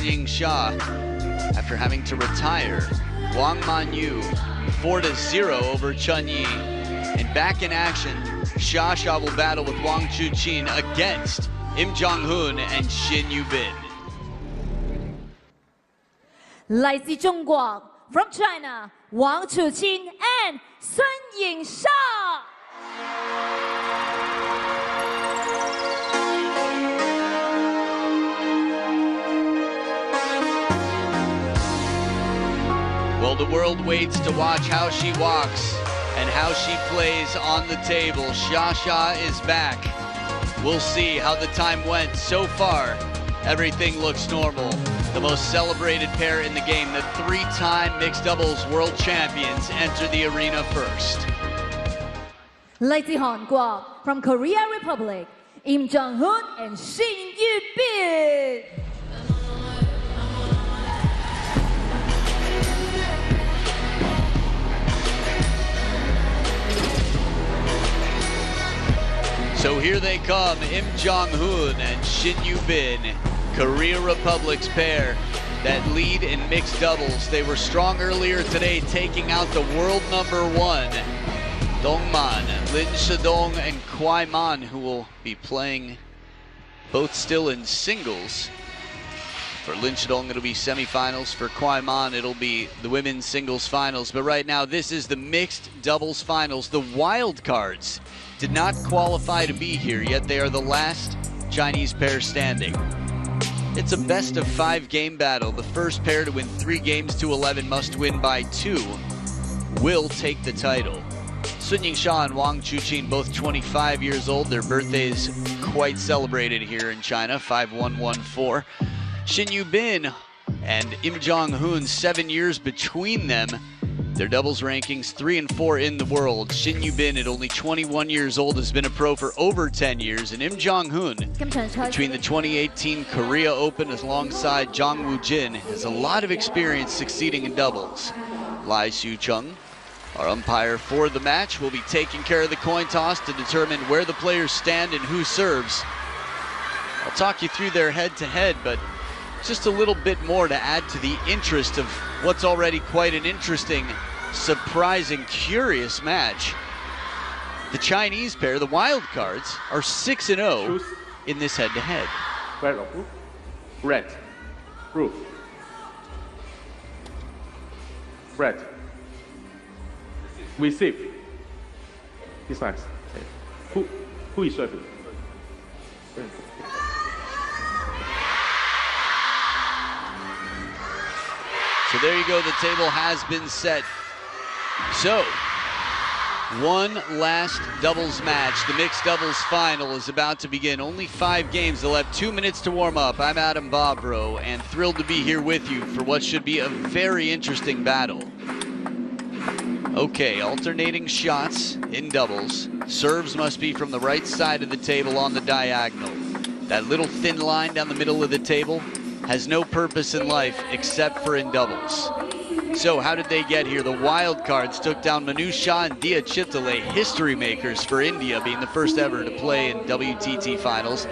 Ying Xia after having to retire. Wang Manyu 4-0 over Chun Yi. And back in action, Xia will battle with Wang Chuqin against Im Jong-hoon and Shin Yubin. 来自中国 from China, Wang Chuqin and Shin Ying-xia. Well, the world waits to watch how she walks and how she plays on the table. Xia is back. We'll see how the time went. So far, everything looks normal. The most celebrated pair in the game, the three-time mixed doubles world champions, enter the arena first. 来自韩国 from Korea Republic, Im Jong-hoon and Shin Yubin. So here they come, Im Jong-hoon and Shin Yubin, Korea Republic's pair that lead in mixed doubles. They were strong earlier today, taking out the world #1, Dongman, Lin Shidong and Kwai Man, who will be playing both still in singles. For Lin Shidong, it'll be semifinals. For Kwai Man, it'll be the women's singles finals. But right now, this is the mixed doubles finals. The wild cards did not qualify to be here, yet they are the last Chinese pair standing. It's a best-of-5 game battle. The first pair to win 3 games to 11 must win by 2 will take the title. Sun Ying-xia and Wang Chuqin, both 25 years old. Their birthdays quite celebrated here in China, 5114. Shin Yubin and Im Jong-hoon, 7 years between them. Their doubles rankings 3 and 4 in the world. Shin Yubin, at only 21 years old, has been a pro for over 10 years. And Im Jong-hoon, between the 2018 Korea Open alongside Jang Woo-jin, has a lot of experience succeeding in doubles. Lai Siu-chung, our umpire for the match, will be taking care of the coin toss to determine where the players stand and who serves. I'll talk you through their head-to-head, but just a little bit more to add to the interest of what's already quite an interesting, surprising, curious match. The Chinese pair, the wild cards, are 6-0 in this head-to-head. Red or blue? Red. Blue. Red. Receive. This nice. Who is serving? So there you go, the table has been set. So, one last doubles match. The mixed doubles final is about to begin. Only 5 games, they'll have 2 minutes to warm up. I'm Adam Bobrow, and thrilled to be here with you for what should be a very interesting battle. Okay, alternating shots in doubles. Serves must be from the right side of the table on the diagonal. That little thin line down the middle of the table has no purpose in life except for in doubles. So how did they get here? The wild cards took down Manu Shah and Dia Chitale, history makers for India, being the first ever to play in WTT finals.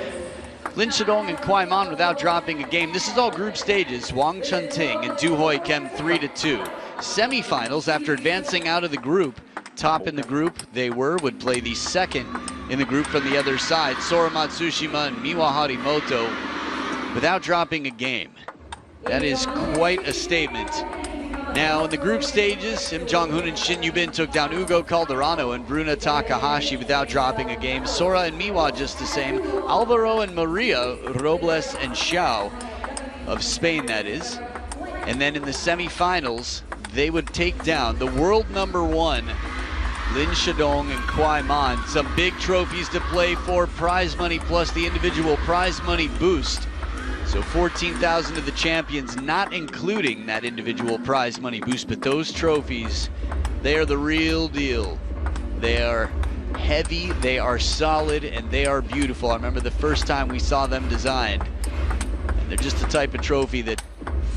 Lin Shidong and Kwai Man without dropping a game. This is all group stages. Wang Chunting and Du Hoi Kem 3-2. Semifinals, after advancing out of the group, top in the group they would play the second in the group from the other side. Sora Matsushima and Miwa Harimoto without dropping a game. That is quite a statement. Now, in the group stages, Im Jong-hoon and Shin Yubin took down Ugo Calderano and Bruna Takahashi without dropping a game. Sora and Miwa just the same. Alvaro and Maria, Robles and Xiao, of Spain that is. And then in the semifinals, they would take down the world #1, Lin Shidong and Kwai Man. Some big trophies to play for, prize money plus the individual prize money boost. So 14,000 to the champions, not including that individual prize money boost, but those trophies, they are the real deal. They are heavy, they are solid, and they are beautiful. I remember the first time we saw them designed, and they're just the type of trophy that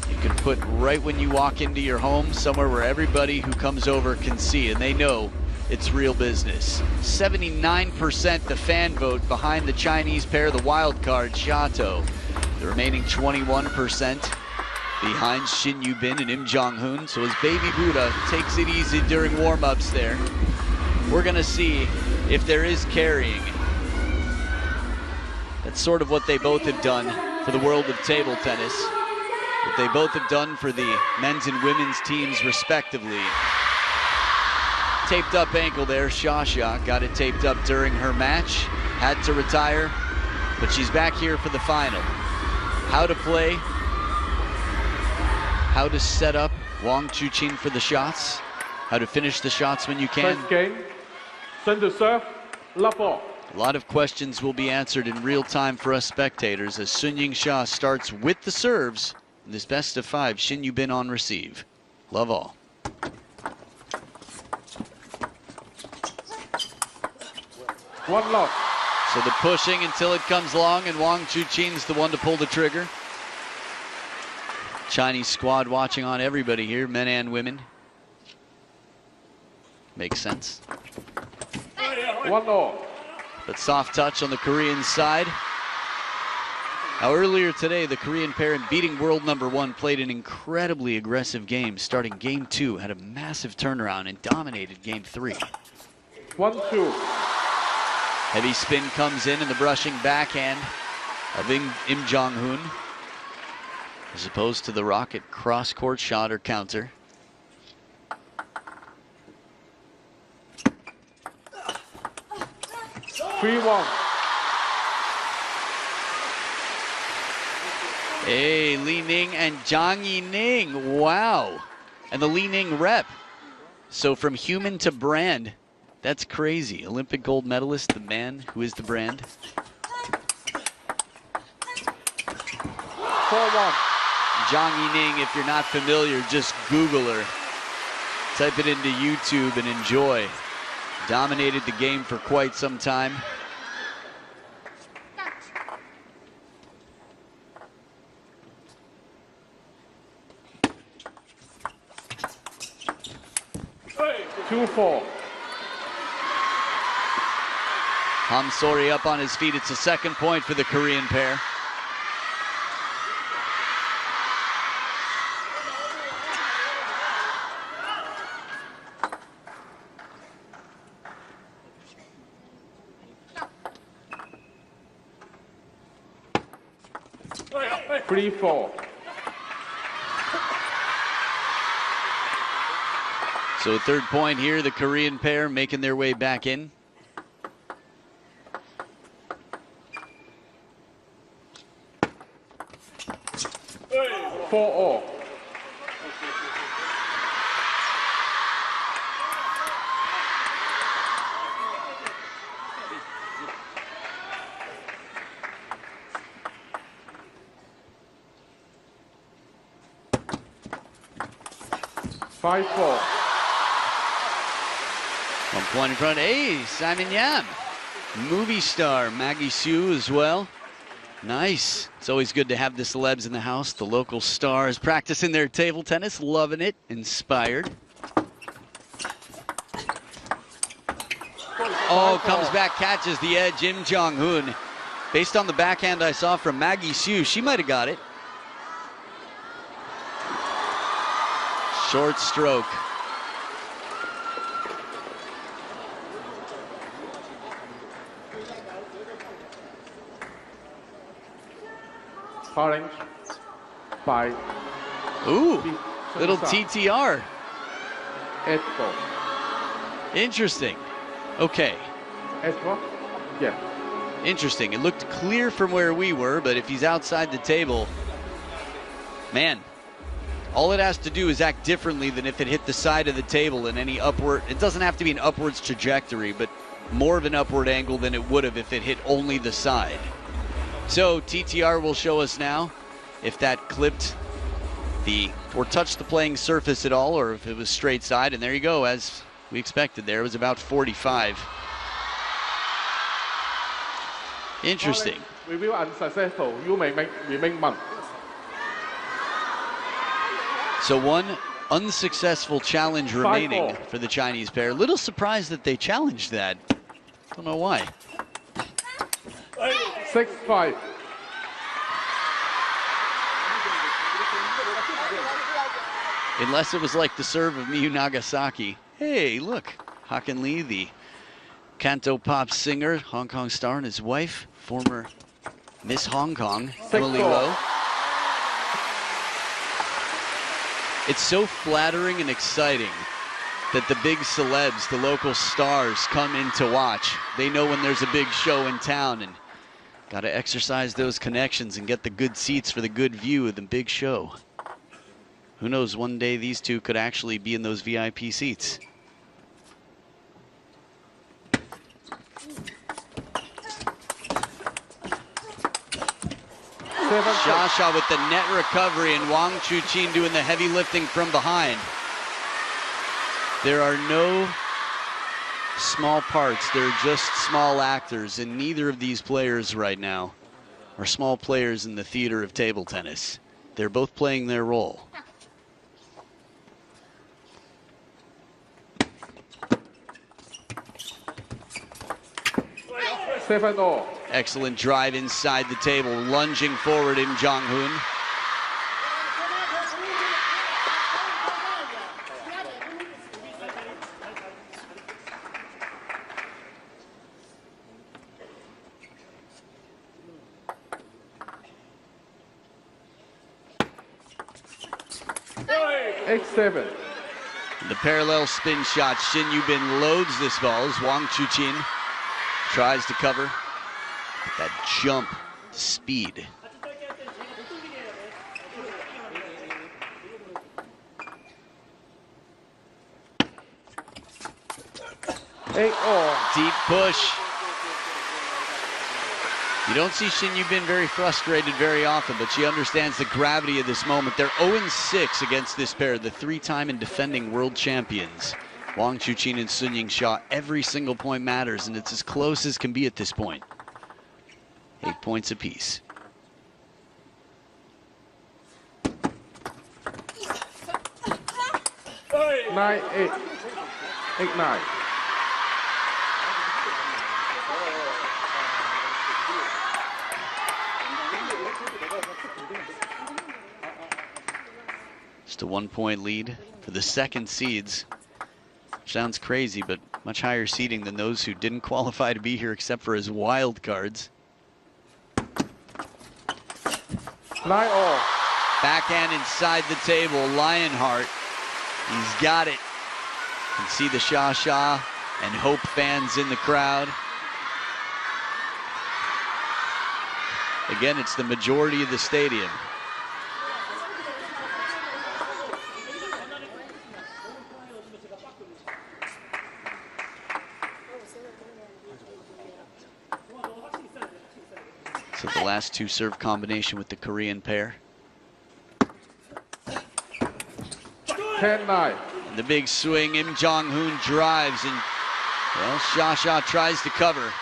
you can put right when you walk into your home, somewhere where everybody who comes over can see, and they know it's real business. 79% the fan vote behind the Chinese pair, the wild card, Shato. The remaining 21% behind Shin Bin and Im Jong-hoon. So as Baby Buddha takes it easy during warm-ups there, we're gonna see if there is carrying. That's sort of what they both have done for the world of table tennis. What they both have done for the men's and women's teams respectively. Taped up ankle there, Shasha got it taped up during her match, had to retire, but she's back here for the final. How to play, how to set up Wang Chuqin for the shots, how to finish the shots when you can. First game, Shin to serve, love ball. A lot of questions will be answered in real time for us spectators as Sun Ying-sha starts with the serves in this best of 5. Shin Bin on receive. Love all. One love. So the pushing until it comes long, and Wang Chuqin's the one to pull the trigger. Chinese squad watching on everybody here, men and women. Makes sense. 1-all. But soft touch on the Korean side. Now earlier today, the Korean pair in beating world #1 played an incredibly aggressive game, starting game 2, had a massive turnaround and dominated game 3. 1-2. Heavy spin comes in and the brushing backhand of Im Jong-hoon, as opposed to the rocket cross-court shot or counter. Three one. Hey, Li Ning and Zhang Yining, wow. And the Li Ning rep. So from human to brand, that's crazy. Olympic gold medalist, the man who is the brand. 4-1. Zhang Yining, if you're not familiar, just Google her. Type it into YouTube and enjoy. Dominated the game for quite some time. Hey. 2-4. Hamsori up on his feet. It's a second point for the Korean pair. Hey. 3-4. So third point here, the Korean pair making their way back in. Hey. 4-all. Five four. 1 point in front. Hey, Simon Yam. Movie star Maggie Sue as well. Nice. It's always good to have the celebs in the house. The local stars practicing their table tennis, loving it, inspired. Oh, comes back, catches the edge, Im Jong-hoon. Based on the backhand I saw from Maggie Sue, she might have got it. Short stroke. Challenge by Ooh, little TTR. 8-4. Interesting. Okay. 8-4? Yeah. Interesting. It looked clear from where we were, but if he's outside the table, man, all it has to do is act differently than if it hit the side of the table in any upward. It doesn't have to be an upwards trajectory, but more of an upward angle than it would have if it hit only the side. So TTR will show us now if that clipped the or touched the playing surface at all, or if it was straight side. And there you go, as we expected there. It was about 45. Interesting. Review unsuccessful. You may remain month. So one unsuccessful challenge remaining 5-4. for the Chinese pair. A little surprised that they challenged that. Don't know why. 6-5. Unless it was like the serve of Miyu Nagasaki. Hey, look, Hakan Lee, the canto pop singer, Hong Kong star, and his wife, former Miss Hong Kong, Emily Lowe. It's so flattering and exciting that the big celebs, the local stars, come in to watch. They know when there's a big show in town, and got to exercise those connections and get the good seats for the good view of the big show. Who knows, one day these two could actually be in those VIP seats. Sha with the net recovery, and Wang Chuqin doing the heavy lifting from behind. There are no small parts, they're just small actors, and neither of these players right now are small players in the theater of table tennis. They're both playing their role. Excellent drive inside the table, lunging forward Im Jong-hoon. X7. The parallel spin shot, Shin Yubin loads this ball as Wang Chuqin tries to cover. That jump speed. Deep push. You don't see Shin Yubin very frustrated very often, but she understands the gravity of this moment. They're 0-6 against this pair, the three-time and defending world champions. Wang Chuqin and Sun Ying-sha, every single point matters, and it's as close as can be at this point. 8 points apiece. Nine, eight. 8-9. Just a 1 point lead for the second seeds. Sounds crazy, but much higher seeding than those who didn't qualify to be here except for as wild cards. 9-all. Backhand inside the table, Lionheart. He's got it. You can see the Sha and Hope fans in the crowd. Again, it's the majority of the stadium. So the last two serve combination with the Korean pair. 10-9. The big swing, Im Jong-hoon drives, and well, Sha tries to cover.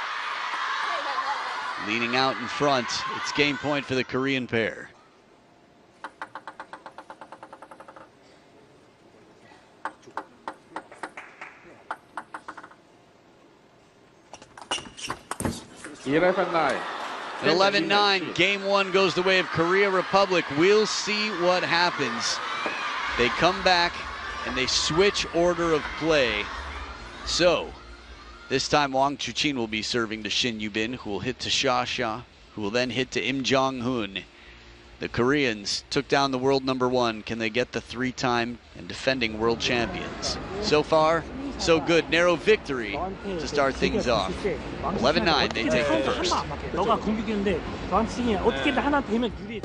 Leaning out in front, it's game point for the Korean pair. $11-9. 11-9, game one goes the way of Korea Republic. We'll see what happens. They come back and they switch order of play. So this time Wang Chuqin will be serving to Shin Yubin, who will hit to Sha, who will then hit to Im Jong-hoon. The Koreans took down the world #1. Can they get the three-time and defending world champions? So far, so good. Narrow victory to start things off. 11-9, they take the first. 너가 공격이었는데 저한테 어떻게든 하나 되면 유리해.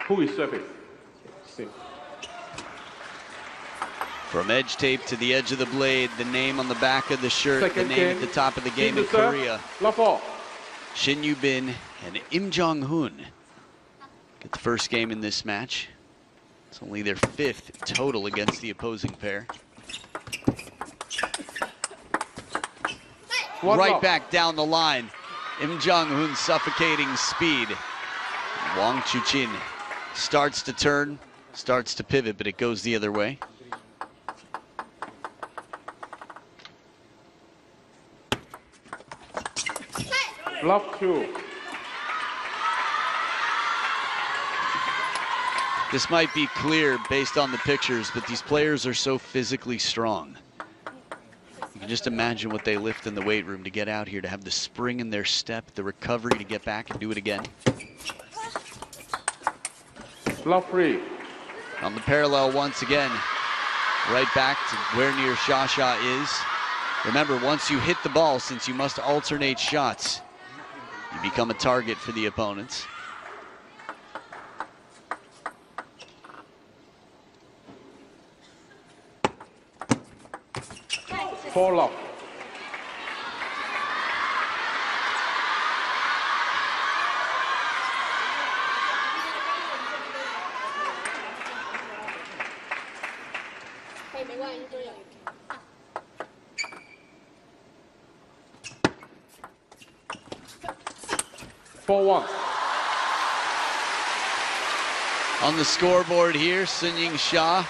Who is service? Same. From edge tape to the edge of the blade, the name on the back of the shirt, Second the name game. at the top of the game in Shin to serve. Korea. Love all. Shin Bin and Im Jong-hoon get the first game in this match. It's only their 5th total against the opposing pair. One Right love. back down the line. Im Jong-hoon's suffocating speed. Wang Chuchin starts to turn, starts to pivot, but it goes the other way. Love 2. This might be clear based on the pictures, but these players are so physically strong. You can just imagine what they lift in the weight room to get out here, to have the spring in their step, the recovery to get back and do it again. Love 3. On the parallel once again, right back to where near Sha is. Remember, once you hit the ball, since you must alternate shots, you become a target for the opponents. Four love. Four one. On the scoreboard here, Sun Ying Sha,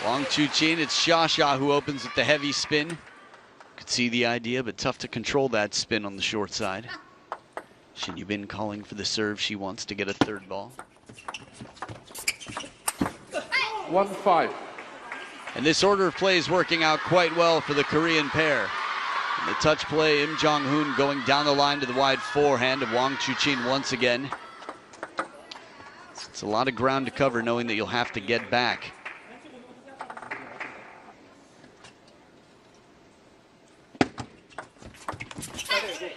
Wang Chuchin. It's Sha who opens with the heavy spin. Could see the idea, but tough to control that spin on the short side. Shin Bin calling for the serve. She wants to get a third ball. 1-5. And this order of play is working out quite well for the Korean pair. And the touch play, Im Jong-hoon going down the line to the wide forehand of Wang Chuchin once again. It's a lot of ground to cover, knowing that you'll have to get back.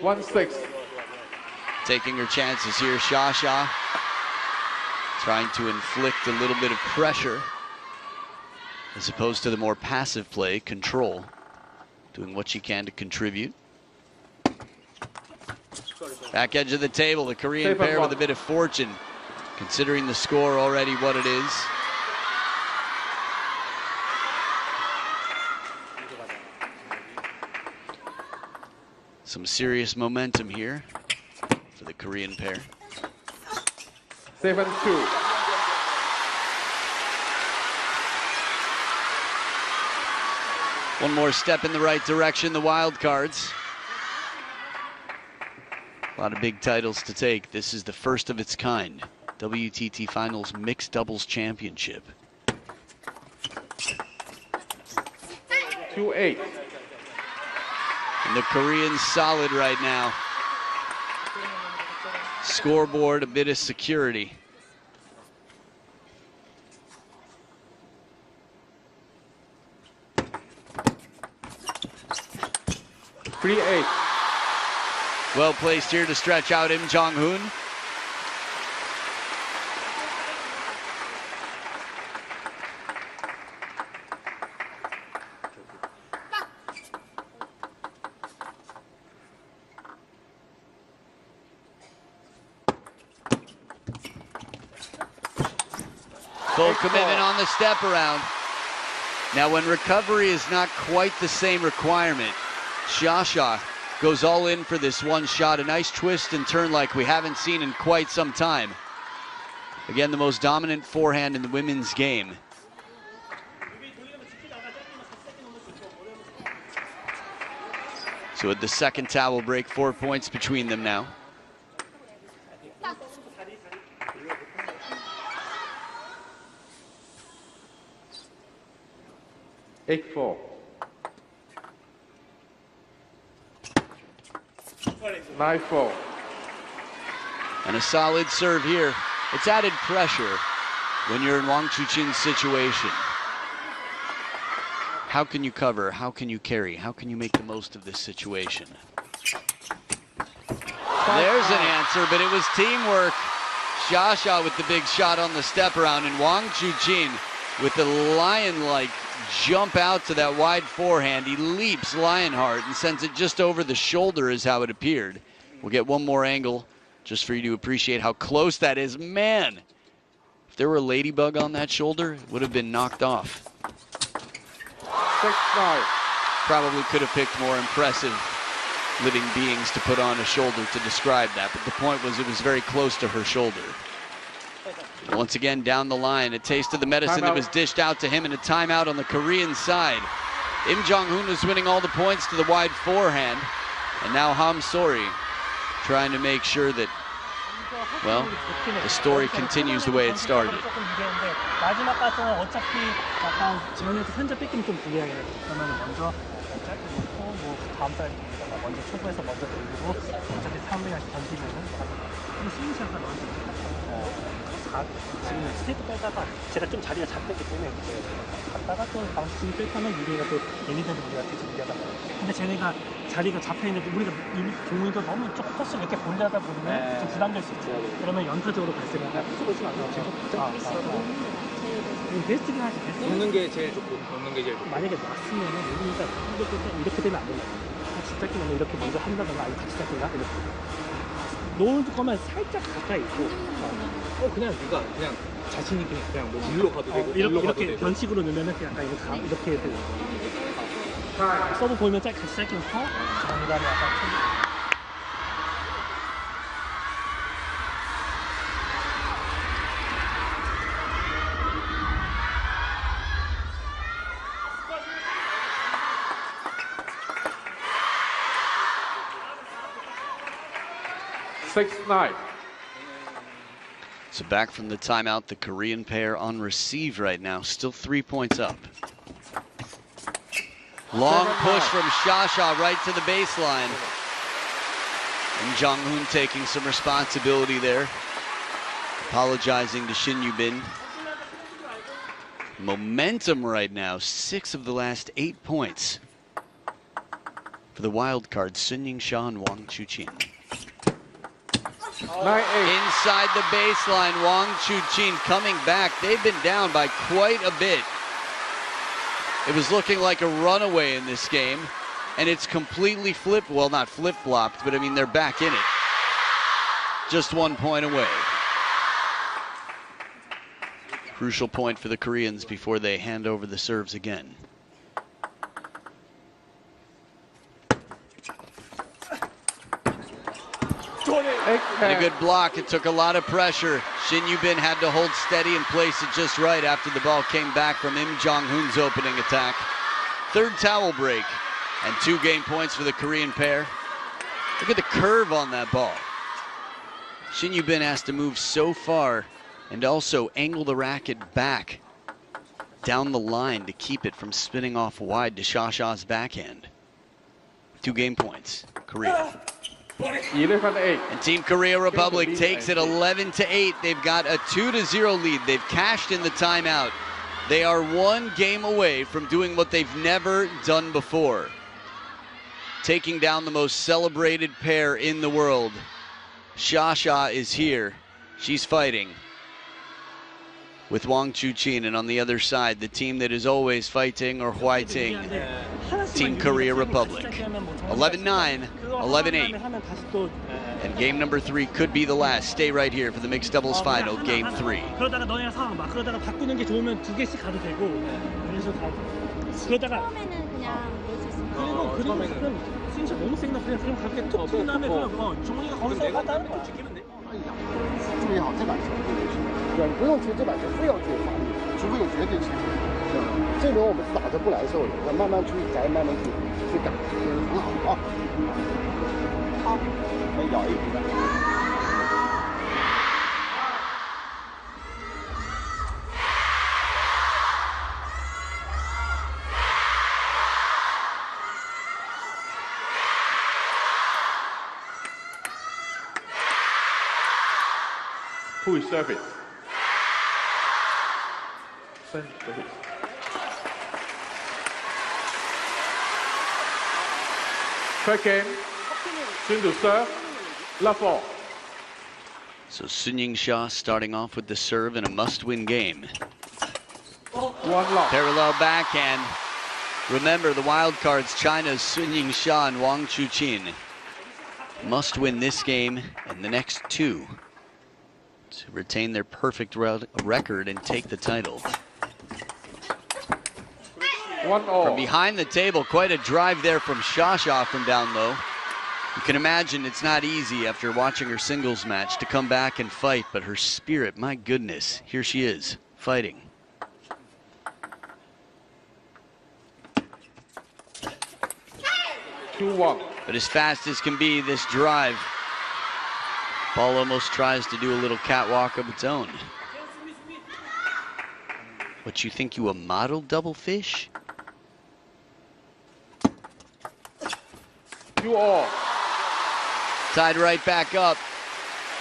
One six. Taking her chances here, Sha trying to inflict a little bit of pressure as opposed to the more passive play, control, doing what she can to contribute. Back edge of the table, the Korean pair with a bit of fortune, considering the score already what it is. Some serious momentum here for the Korean pair. 7-2. One more step in the right direction, the wild cards. A lot of big titles to take. This is the first of its kind. WTT Finals Mixed Doubles Championship. 2-8. And the Koreans solid right now. Scoreboard, a bit of security. Well placed here to stretch out Im Jong-hoon. Full commitment on the step around. Now, when recovery is not quite the same requirement, Sha goes all in for this one shot. A nice twist and turn like we haven't seen in quite some time. Again, the most dominant forehand in the women's game. So at the second towel break, 4 points between them now. Eight four. 9-4. And a solid serve here. It's added pressure when you're in Wang Chuchin's situation. How can you cover? How can you carry? How can you make the most of this situation? There's an answer, but it was teamwork. Xia with the big shot on the step around, and Wang Chuqin with the lion-like jump out to that wide forehand. He leaps Lionheart and sends it just over the shoulder is how it appeared. We'll get one more angle just for you to appreciate how close that is. Man, if there were a ladybug on that shoulder, it would have been knocked off. 6-9. Probably could have picked more impressive living beings to put on a shoulder to describe that, but the point was it was very close to her shoulder. Once again, down the line, a taste of the medicine that was dished out to him, and a timeout on the Korean side. Im Jong-hoon was winning all the points to the wide forehand, and now Ham Sori trying to make sure that, well, the story continues the way it started. 마지막 가서는 어차피 약간 지원에서 현재 뺏기면 좀 불리하게 돼. 그러면 먼저 짧게 놓고 뭐 다음 달에 먼저 초구해서 먼저 돌리고 어차피 300원씩 던지면은 좀 스윙샷을 넣어주고 지금 스테이트 빼다가 제가 좀 자리가 잡혔기 때문에 갔다가 또 다음 스윙 뺐다면 유리가 또 예리되는 우리가 되게 유리하단 말이에요. 근데 쟤네가 자리가 잡혀있는데 우리가 종이도 너무 좀 코스를 이렇게 보려다 보면 좀 부담될 수 있죠. 그러면 연타적으로 발생을 하고 코스를 안 나오고 베스트긴 하지. 놓는 게 제일 좋고, 놓는 게 제일 좋고. 만약에 놨으면은 우리가 이렇게 되면 안 된다. 같이 잡기면 이렇게 먼저 한다거나 아니 같이 잡기나 이렇게. 놓을 거면 살짝 가까이 있고. 그냥 네가 그냥 자신 있게 그냥 뭐 밀로 가도 되고, 이렇게 변식으로 넣으면은 약간 이렇게 되고. 서브 보이면 같이 짧게 넣고 그다음에 약간. So back from the timeout, the Korean pair on receive right now, still 3 points up. Long push from Xia right to the baseline. And Jong-hoon taking some responsibility there. Apologizing to Shin Yubin. Momentum right now, 6 of the last 8 points for the wild card, Sun Ying-sha and Wang Chuqin. Inside the baseline, Wang Chuqin coming back. They've been down by quite a bit. It was looking like a runaway in this game, and it's completely flipped. Well, not flip-flopped, but I mean, they're back in it. Just 1 point away. Crucial point for the Koreans before they hand over the serves again. And a good block. It took a lot of pressure. Shin Yubin had to hold steady and place it just right after the ball came back from Im Jong-hoon's opening attack. Third towel break and 2 game points for the Korean pair. Look at the curve on that ball. Shin Yubin has to move so far and also angle the racket back down the line to keep it from spinning off wide to Xia backhand. 2 game points, Korea. 11-8. And Team Korea Republic takes it 11-8. They've got a 2-0 lead. They've cashed in the timeout. They are 1 game away from doing what they've never done before. Taking down the most celebrated pair in the world. Xia is here. She's fighting with Wang Chuqin, and on the other side, the team that is always fighting or fighting, Team Korea Republic. 11-9, 11-8. And game number 3 could be the last. Stay right here for the mixed doubles final, game 3. 그러다가 너네가 상황 봐. 그러다가 바꾸는 게 좋으면 2개씩 가도 되고. 그래서 그러다가 처음에는 그냥 놀 수 있으면 그리고 가끔 스윙샷 너무 센다. 그냥 그렇게 툭 튀는 다음에 그냥 종훈이가 거기서 갔다 하는 거 지키면 돼. 注意好这板球，对，不用球这板球非要做发力，除非有绝对机会。这轮我们是打着不来受的，要慢慢去摘，慢慢去打，很好啊。好，再咬一口。Who is service? Service. Second, Shin to serve, love 4. So Sun Ying-sha starting off with the serve in a must-win game. One love. Parallel backhand. Remember, the wild cards, China's Sun Ying-sha and Wang Chuqin, must win this game and the next two to retain their perfect record and take the title. 1-0. From behind the table, quite a drive there from Sha from down low. You can imagine it's not easy after watching her singles match to come back and fight, but her spirit, my goodness, here she is, fighting. But as fast as can be, this drive, ball almost tries to do a little catwalk of its own. What, you think you a model double fish? 2-all. Tied right back up,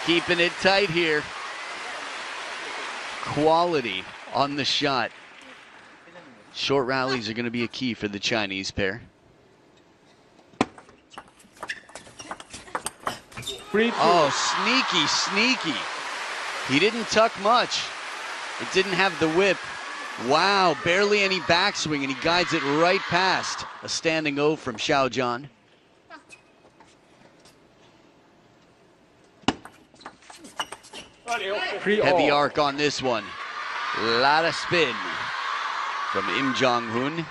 keeping it tight here. Quality on the shot. Short rallies are going to be a key for the Chinese pair. 3-2. Oh, sneaky. He didn't tuck much. It didn't have the whip. Wow, barely any backswing, and he guides it right past. A standing O from Xiaojian. Heavy arc on this one. Lot of spin from Im Jong-hoon.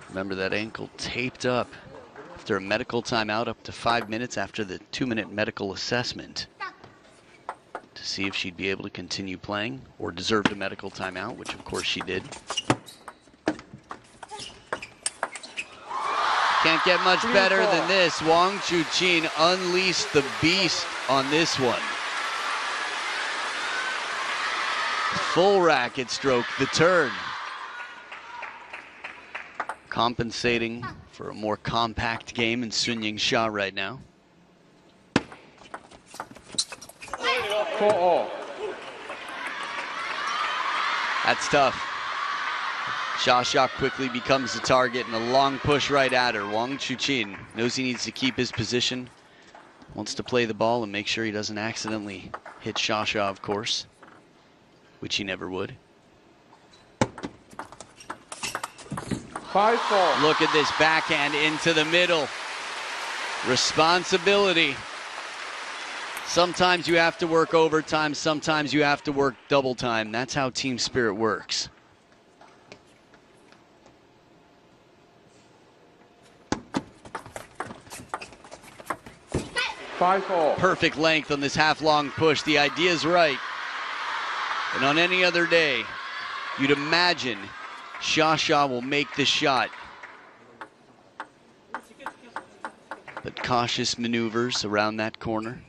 Remember, that ankle taped up after a medical timeout, up to 5 minutes after the 2-minute medical assessment, to see if she'd be able to continue playing or deserved a medical timeout, which of course she did. Can't get much better than this. Wang Chuqin unleashed the beast on this one. Full racket stroke, the turn. Compensating for a more compact game in Sun Ying-sha right now. 4-all. That's tough. Sha quickly becomes the target, and a long push right at her. Wang Chuqin knows he needs to keep his position, wants to play the ball and make sure he doesn't accidentally hit Sha, of course, which he never would. 5-4. Look at this backhand into the middle. Responsibility. Sometimes you have to work overtime, sometimes you have to work double time. That's how team spirit works. 5-all. Perfect length on this half-long push. The idea is right. And on any other day, you'd imagine Sha will make the shot. But cautious maneuvers around that corner.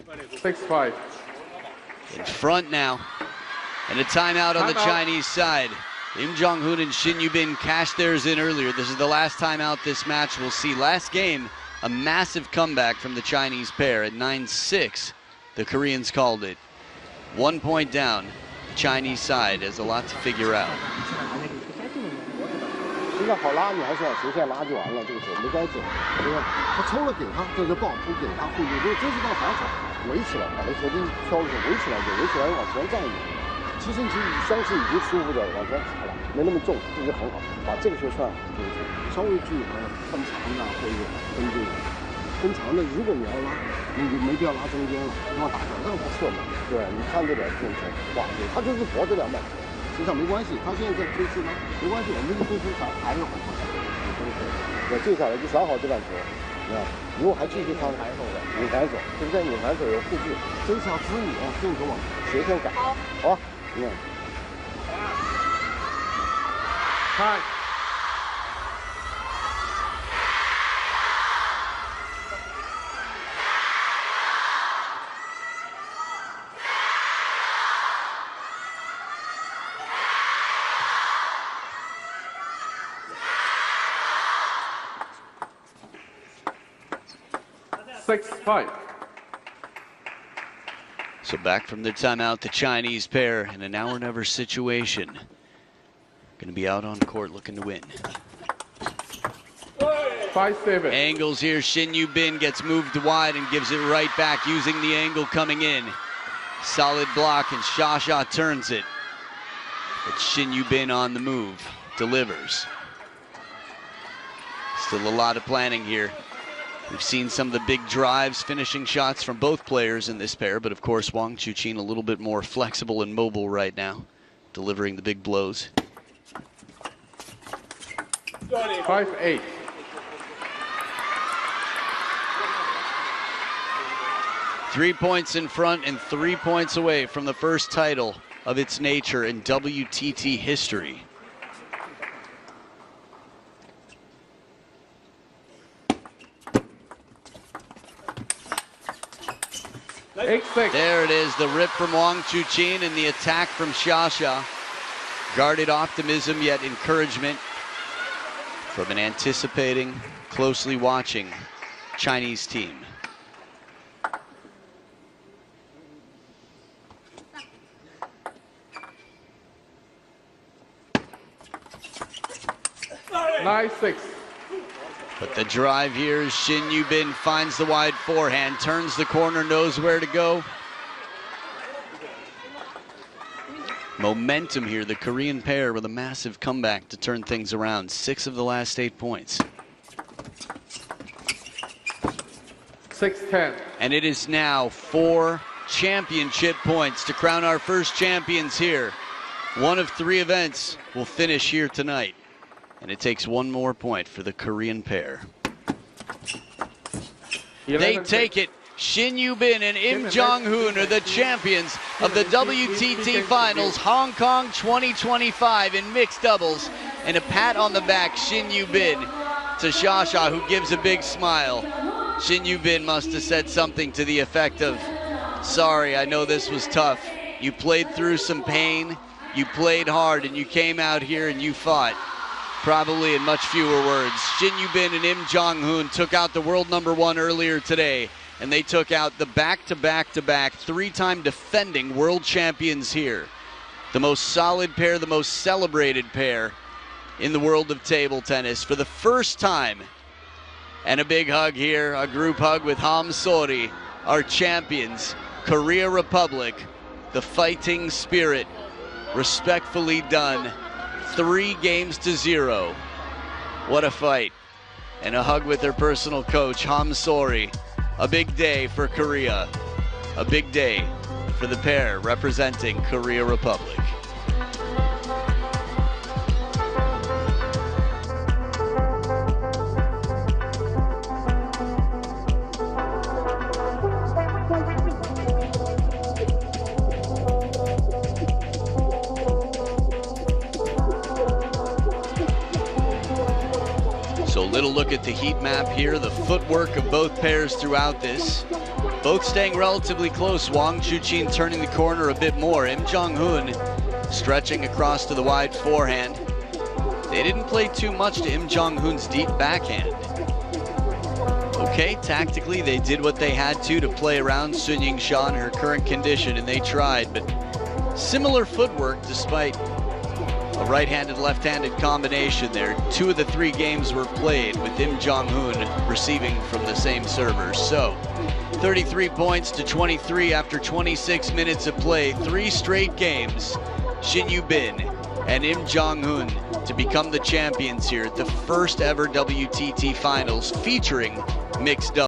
6-5. In front now. And a timeout on the Timeout. Chinese side. Im Jong-hoon and Shin Yubin cashed theirs in earlier. This is the last timeout this match will see. Last game, a massive comeback from the Chinese pair at 9-6. The Koreans called it. 1 point down. The Chinese side has a lot to figure out. 现在好拉，你还是往斜线拉就完了，这个球没该走，对吧？他抽了给他，这就抱扑给他护住，如果真是倒还好，围起来，把那球给挑了，围起来就围起来往前站一点。其实你相是已经舒服的往前爬了，没那么重，这就很好，把这个球算好就是稍微注意分长的或者分这个分长的，如果你要拉，你就没必要拉中间了，让打小让他射门，对，你看这点这种球，哇，对，他就是活着2码。 实际上没关系，他现在在推刺他，没关系，我们一推出才还有很多球，我接下来就想好这板球，你看，如果还继续看，拧反手，对不对？拧反手有护具，这是要支你啊，这种球往斜线改，好吧？你看。Time. 6-5. So back from their timeout, the Chinese pair in a now or never situation. Going to be out on court looking to win. 5-7. Angles here. Shin Yu-bin gets moved wide and gives it right back using the angle coming in. Solid block, and Sha turns it. But Shin Yu-bin on the move. Delivers. Still a lot of planning here. We've seen some of the big drives, finishing shots from both players in this pair, but of course Wang Chuqin a little bit more flexible and mobile right now, delivering the big blows. 5-8. Three points in front and 3 points away from the first title of its nature in WTT history. There it is, the rip from Wang Chuqin and the attack from Sha. Guarded optimism, yet encouragement from an anticipating, closely watching Chinese team. Nice 6. But the drive here, Shin Yu-bin finds the wide forehand, turns the corner, knows where to go. Momentum here, the Korean pair with a massive comeback to turn things around. 6 of the last 8 points. 6-10. And it is now 4 championship points to crown our first champions here. One of 3 events will finish here tonight. And it takes 1 more point for the Korean pair. They take it. Shin Yu-bin and Im Jong-hoon are the champions of the WTT Finals Hong Kong 2025 in mixed doubles. And a pat on the back, Shin Yu-bin to Sha, who gives a big smile. Shin Yu-bin must have said something to the effect of, "Sorry, I know this was tough. You played through some pain, you played hard, and you came out here and you fought." Probably in much fewer words. Shin Yu-bin and Im Jong-hoon took out the world #1 earlier today, and they took out the back-to-back-to-back 3-time defending world champions here. The most solid pair, the most celebrated pair in the world of table tennis for the first time. And a big hug here, a group hug with Ham Sori, our champions, Korea Republic, the fighting spirit, respectfully done. 3-0. What a fight. And a hug with their personal coach, Ham Sori. A big day for Korea. A big day for the pair representing Korea Republic. So a little look at the heat map here, the footwork of both pairs throughout this. Both staying relatively close. Wang Chuqin turning the corner a bit more. Im Jong-hoon stretching across to the wide forehand. They didn't play too much to Im Jong-hoon's deep backhand. Okay, tactically they did what they had to play around Sun Ying-sha in her current condition, and they tried, but similar footwork despite a right-handed, left-handed combination there. 2 of the 3 games were played with Im Jong-hoon receiving from the same servers. So 33 points to 23 after 26 minutes of play. 3 straight games. Shin Yu-bin and Im Jong-hoon to become the champions here at the first ever WTT Finals featuring mixed doubles.